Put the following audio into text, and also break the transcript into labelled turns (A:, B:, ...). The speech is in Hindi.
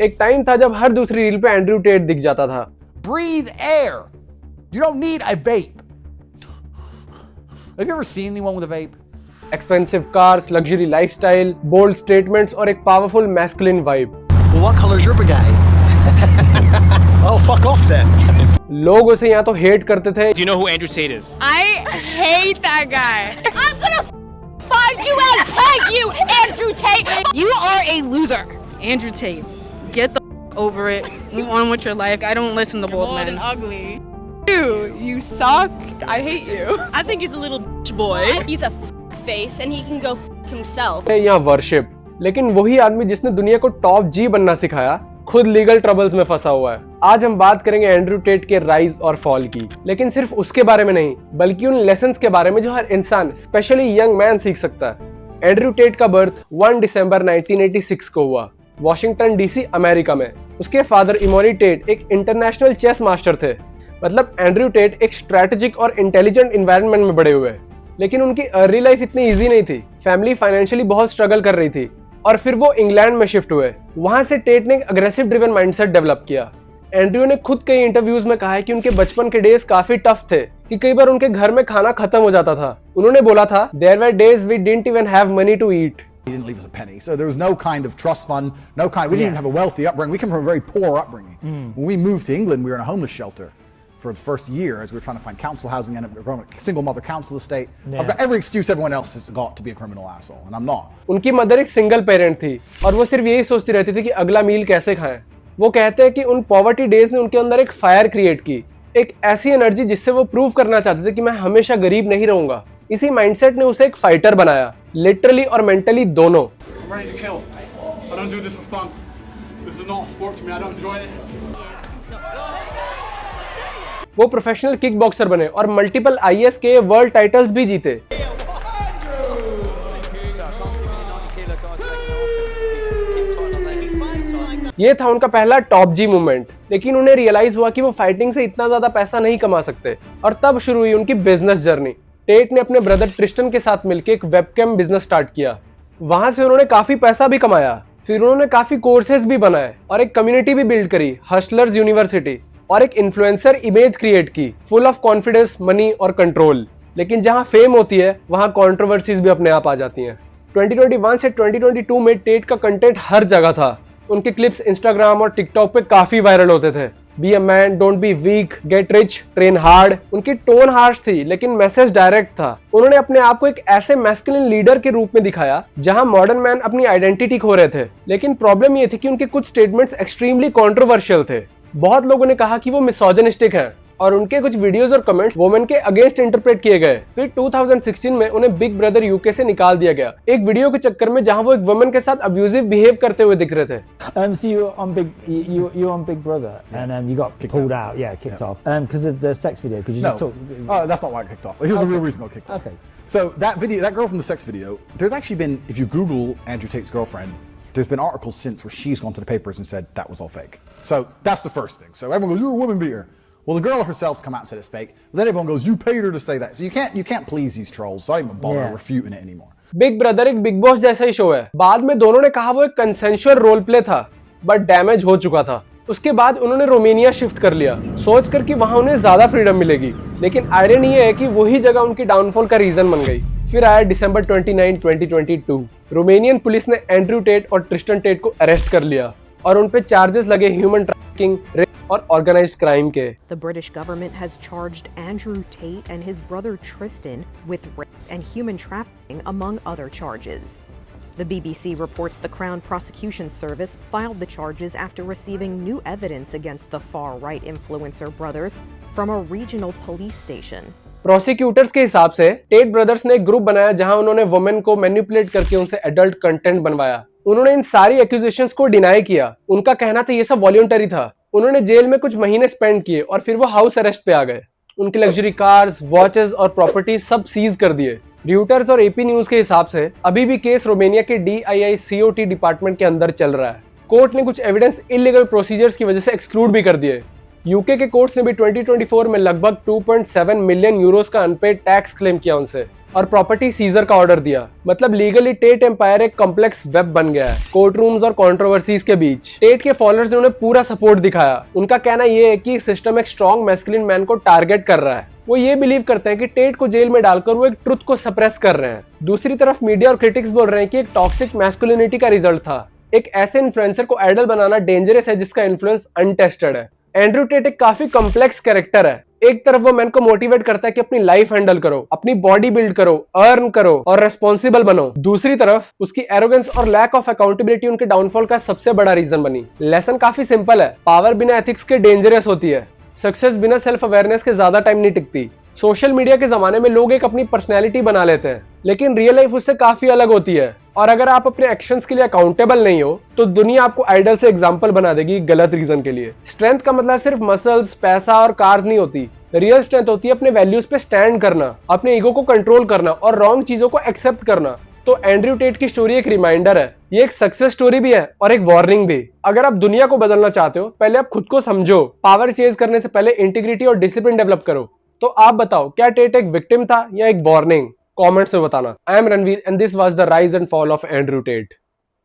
A: एक टाइम था जब हर दूसरी रील पे एंड्रयू टेट दिख जाता था।
B: Breathe air. You don't need a vape. Have you ever seen anyone with a vape?
A: Expensive cars, luxury lifestyle, bold statements और एक powerful masculine vibe.
C: Well, what color is your brigade? Oh, fuck off then.
A: लोग उसे यहाँ तो हेट करते थे।
D: Do you know who Andrew Tate is?
E: I hate that guy. I'm gonna find you and peg you, Andrew Tate. You are a loser.
F: Andrew Tate, get the over it. Move on with your life. I don't listen to both men.
E: Ugly. You suck. I hate you.
F: I think he's a little bitch boy.
G: He's a face and he can go himself.
A: यहाँ वर्शिप, लेकिन वही आदमी जिसने दुनिया को टॉप जी बनना सिखाया खुद लीगल ट्रबल्स में फंसा हुआ है। आज हम बात करेंगे एंड्रयू टेट के राइज और फॉल की, लेकिन सिर्फ उसके बारे में नहीं बल्कि उन लेसन्स के बारे में जो हर इंसान स्पेशली यंग मैन सीख सकता है। एंड्रयू टेट का बर्थ 1 दिसंबर 1986 को हुआ वॉशिंगटन डीसी अमेरिका में। उसके फादर इमोनी टेट एक इंटरनेशनल चेस मास्टर थे। मतलब एंड्रयू टेट एक स्ट्रेटेजिक और इंटेलिजेंट एनवायरनमेंट में बड़े हुए, लेकिन उनकी अर्ली लाइफ इतनी इजी नहीं थी। फैमिली फाइनेंशियली बहुत स्ट्रगल कर रही थी और फिर वो इंग्लैंड में शिफ्ट हुए। वहां से टेट ने एक अग्रेसिव ड्रिवन माइंडसेट डेवलप किया। एंड्रयू ने खुद कई इंटरव्यूज में कहा है कि उनके बचपन के डेज काफी टफ थे, कि कई बार उनके घर में खाना खत्म हो जाता था। उन्होंने बोला था, "There were days we didn't even have money to eat."
B: He didn't leave us a penny. So there was no kind of trust fund, we didn't even have a wealthy upbringing. We come from a very poor upbringing. When we moved to England, we were in a homeless shelter for the first year as we were trying to find council housing and a single mother council estate. I've got every excuse everyone else has got to be a criminal asshole, and I'm not.
A: उनकी मदर एक सिंगल पेरेंट थी और वो सिर्फ यही सोचती रहती थी कि अगला मील कैसे खाएं। वो कहते हैं कि उन पॉवर्टी डेज ने उनके अंदर एक फायर क्रिएट की, एक ऐसी एनर्जी जिससे वो प्रूव करना चाहते थे कि मैं हमेशा गरीब नहीं रहूंगा। इसी माइंडसेट ने उसे एक फाइटर बनाया, लिटरली और मेंटली दोनों।
H: I'm ready to kill. I don't do this for fun. This is not a sport to me. I don't enjoy it.
A: वो प्रोफेशनल किक बॉक्सर बने और मल्टीपल आईएएस के वर्ल्ड टाइटल्स भी जीते। ये था उनका पहला टॉप जी मूवमेंट, लेकिन उन्हें रियलाइज हुआ कि वो फाइटिंग से इतना ज्यादा पैसा नहीं कमा सकते और तब शुरू हुई उनकी बिजनेस जर्नी। टेट ने अपने ब्रदर ट्रिस्टन के साथ मिलकर एक वेबकैम बिजनेस स्टार्ट किया। वहां से उन्होंने काफी पैसा भी कमाया। फिर उन्होंने काफी कोर्सेज भी बनाए और एक कम्युनिटी भी बिल्ड करी, हस्लर्स यूनिवर्सिटी, और एक इन्फ्लुएंसर इमेज क्रिएट की, फुल ऑफ कॉन्फिडेंस, मनी और कंट्रोल। लेकिन जहां फेम होती है वहां कंट्रोवर्सीज भी अपने आप आ जाती हैं। 2021 से 2022 में टेट का कंटेंट हर जगह था। उनके क्लिप्स इंस्टाग्राम और टिकटॉक पे काफी वायरल होते थे। Be a man, don't be weak, get rich, train hard. उनकी टोन हार्श थी लेकिन मैसेज डायरेक्ट था। उन्होंने अपने आप को एक ऐसे मैस्कुलिन लीडर के रूप में दिखाया जहां मॉडर्न मैन अपनी आइडेंटिटी खो रहे थे। लेकिन प्रॉब्लम ये थी कि उनके कुछ स्टेटमेंट्स एक्सट्रीमली कंट्रोवर्शियल थे। बहुत लोगों ने कहा कि वो मिसोजिनिस्टिक हैं और उनके कुछ वीडियोस और कमेंट्स वुमेन के अगेंस्ट इंटरप्रेट किए गए। फिर 2016 में उन्हें बिग ब्रदर यूके से निकाल दिया गया, एक वीडियो के चक्कर में जहां वो एक वुमेन के साथ अब्यूजिव बिहेव करते हुए दिख रहे थे।
I: So you on Big Brother and you got pulled out, kicked off because of the sex video. Could you just talk?
B: That's not why I got kicked off. Here's the real reason I got kicked off.
I: Okay.
B: So that video, that girl from the sex video, there's actually been, if you Google Andrew Tate's girlfriend, there's been articles since where she's gone to the papers and said that was all fake. So that's the first thing. So everyone goes, "You're a woman beater." Well, the girl herself's come out and said it's fake. But then everyone goes, "You paid her to say that." So you can't please these trolls. So I don't even bother refuting it anymore.
A: Big brother एक बिग बॉस जैसा ही शो है। बाद में दोनों ने कहा वो एक कंसेंशुअल रोल प्ले था, बट डैमेज हो चुका था। उसके बाद उन्होंने रोमानिया शिफ्ट कर लिया, सोचकर कि वहां उन्हें ज्यादा फ्रीडम मिलेगी। लेकिन आयरनी ये है कि वही जगह उनकी डाउनफॉल का रीजन बन गई। फिर आया दिसंबर 29, 2022। रोमानियन पुलिस ने एंड्रयू टेट और ट्रिस्टन टेट को अरेस्ट कर लिया और उन पे चार्जेस लगे ह्यूमन ट्रैफिकिंग, रेप और ऑर्गेनाइज्ड क्राइम के।
J: The British government has charged Andrew Tate and his brother Tristan with rape and human trafficking, among other charges. The BBC reports the Crown Prosecution Service filed the charges after receiving new evidence against the far-right influencer brothers from a regional police station.
A: Prosecutors के हिसाब से टेट ब्रदर्स ने एक ग्रुप बनाया जहां उन्होंने वुमेन को मैनिपुलेट करके उनसे एडल्ट कंटेंट बनवाया। उन्होंने इन सारी एक्यूजेशंस को डिनाई किया। उनका कहना था ये सब वॉलंटरी था। उन्होंने जेल में कुछ महीने स्पेंड किए और फिर वो हाउस अरेस्ट पे आ गए। उनकी लग्जरी कार्स, वॉचेस और प्रॉपर्टीज सब सीज कर दिए। र्यूटर्स और एपी न्यूज के हिसाब से अभी भी केस रोमानिया के DIICOT डिपार्टमेंट के अंदर चल रहा है। कोर्ट ने कुछ एविडेंस इलीगल प्रोसीजर्स की वजह से एक्सक्लूड भी कर दिए। यूके के कोर्ट्स ने भी 2024 में लगभग 2.7 मिलियन यूरोस का अनपेड टैक्स क्लेम किया उनसे। और प्रॉपर्टी सीजर का ऑर्डर दिया। मतलब लीगली टेट एम्पायर एक कॉम्प्लेक्स वेब बन गया है कोर्ट रूम्स और कंट्रोवर्सीज के बीच। टेट के फॉलोअर्स ने उन्हें पूरा सपोर्ट दिखाया। उनका कहना यह है कि सिस्टम एक स्ट्रॉन्ग मैस्कुलिन मैन को टारगेट कर रहा है। वो ये बिलीव करते हैं कि टेट को जेल में डालकर वो एक ट्रुथ को सप्रेस कर रहे हैं। दूसरी तरफ मीडिया और क्रिटिक्स बोल रहे हैं कि एक टॉक्सिक मैस्कुलिनिटी का रिजल्ट था। एक ऐसे इन्फ्लुएंसर को आइडल बनाना डेंजरस है जिसका इन्फ्लुएंस अनटेस्टेड है। एंड्रयू टेट एक काफी कॉम्प्लेक्स कैरेक्टर है। एक तरफ वो मैन को मोटिवेट करता है कि अपनी लाइफ हैंडल करो, अपनी बॉडी बिल्ड करो, अर्न करो और रेस्पॉन्सिबल बनो। दूसरी तरफ उसकी एरोगेंस और लैक ऑफ अकाउंटेबिलिटी उनके डाउनफॉल का सबसे बड़ा रीजन बनी। लेसन काफी सिंपल है, पावर बिना एथिक्स के डेंजरस होती है, सक्सेस बिना सेल्फ अवेयरनेस के ज्यादा टाइम नहीं टिकती। सोशल मीडिया के जमाने में लोग एक अपनी पर्सनैलिटी बना लेते हैं, लेकिन रियल लाइफ उससे काफी अलग होती है। और अगर आप अपने एक्शंस के लिए अकाउंटेबल नहीं हो तो दुनिया आपको आइडल से एग्जांपल बना देगी गलत रीजन के लिए। स्ट्रेंथ का मतलब सिर्फ मसल्स, पैसा और कार्स नहीं होती। रियल स्ट्रेंथ होती है अपने वैल्यूज पे स्टैंड करना, अपने ईगो को कंट्रोल करना और रॉन्ग चीजों को एक्सेप्ट करना। तो एंड्रयू टेट की स्टोरी एक रिमाइंडर है, ये एक सक्सेस स्टोरी भी है और एक वार्निंग भी। अगर आप दुनिया को बदलना चाहते हो, पहले आप खुद को समझो। पावर चेज करने से पहले इंटीग्रिटी और डिसिप्लिन डेवलप करो। तो आप बताओ, क्या टेट एक विक्टिम था या एक वार्निंग? कमेंट्स में बताना। I am Ranveer and this was the rise and fall of Andrew Tate.